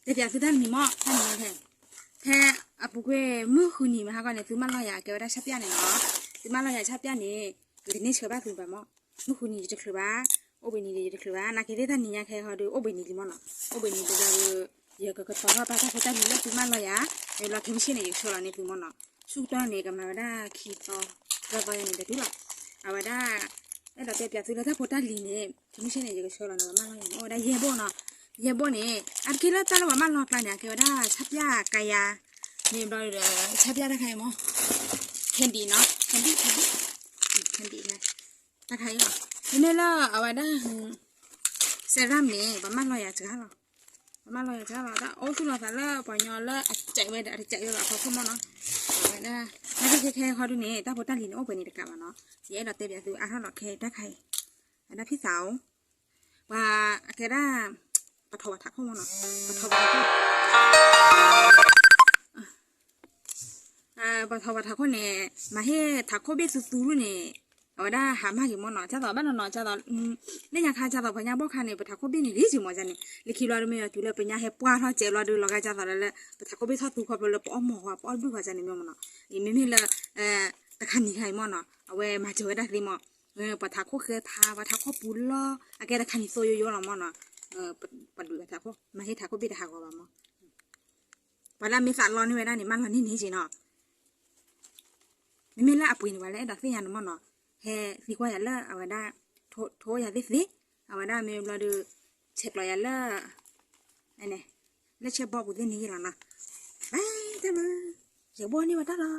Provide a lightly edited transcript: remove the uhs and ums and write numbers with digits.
แต่เดี๋ยวคือท่านมีหม้อท่านมีแท้อะปุกเว่มือคืนนี้มาฮะก่อนเนี่ยคือมันลอยาเกี่ยวได้ชับยาเนี่ยเนาะคือมันลอยาชับยาเนี่ยคือที่นี่เชื่อบ้าคือแบบหม้อมือคืนนี้จะคือบ้าโอเบนี่จะคือบ้านักเรียนท่านนี้ยังแค่เขาดูโอเบนี่ที่มันเนาะโอเบนี่จะเยอะก็ต่อว่าป้าถ้าเขาจะมีแล้วคือมันลอยาเวลาที่ไม่ใช่เนี่ยชัวร์เนี่ยคือมันเนาะสุดท้ายเนี่ยก็มาได้ขี้ต่อระบายเนี่ยที่หลักเอาไว้ได้แล้วแต่เปียกคือถ้าพอได้ลีเนี่ยที่ไม่ใช่เนี่ยก็ชัวร์เนาะมันลอยาโอ้ได้เยอะบ่เนาะเยอะบ่เนี่ยอันคิดแล้วจ้าว่ามันลอยไปเนี่ยคือว่าได้ชับยากายานี่เราชับยาได้ใครมั้งแคนดี้เนาะแคนดี้นะได้ใครเหรอนี่ละเอาไว้ได้เซรั่มเนี่ยประมาณ100จ้าหรอประมาณ100จ้าหรอแต่โอ้คุณเราแต่ละปอยอละใจไว้ได้ใจเราเขาขึ้นมาเนาะเอาไว้ได้ไม่ใช่แค่เขาดูนี่แต่พอตั้งลิ้นโอ้เป็นนี่ตะกะมาเนาะเดี๋ยวเราเตะแบบดูอ่ะถ้าเราแค่ได้ใครได้พี่สาวว่าแกได้ปะทวัดทักเข้ามาเนาะปะทวัดทักปะทวัดทักคนเนี่ยมาให้ทักเข้าเบี้ยสูๆเนี่ยเอาได้หามากี่มันเนาะจ้าต่อบ้านเนาะจ้าต่อเนี่ยยังค้าจ้าต่อพญาบอกค้าเนี่ยปะทักเข้าเบี้ยนี่ดีสิมั้งจ้าเนี่ยลิขิตเราไม่เอาตัวเลยเป็นยังให้ป้าเขาเจอเราดูเราก็จ้าต่อแล้วปะทักเข้าเบี้ยทอดตัวเขาไปเลยป้อหมอว่าป้อดูเขาจ้าเนี่ยมั้งเนาะอีไม่ละตะขันนี่ใครมั้งเนาะเอาไว้มาเจอได้ริมั้งปะทักเข้าคือทาปะทักเข้าปุ้นล้ออาแกตะขันนี่โซโยเรามั้งเนาะปะดูปะทักเข้ามาให้ทักเข้าเบี้ยทักเข้าบ้างมั้งปะละมีสารร้อนนี่ไว้ได้นี่มันร้อนนี่สิเนาะไม่ละปุ๋ยนี่ว่าแล้วดักสิยันมั้งเนาะเฮ้สิกว่าอย่าละเอาไว้ได้โทอย่าสิเอาไว้ได้มีเราดูเช็ครอยอย่าละไอ้เนี่ยแล้วเช็คบอกบุตรนี่ละนะไปเถอะเลยเช็คบอกนี่ว่าได้ละ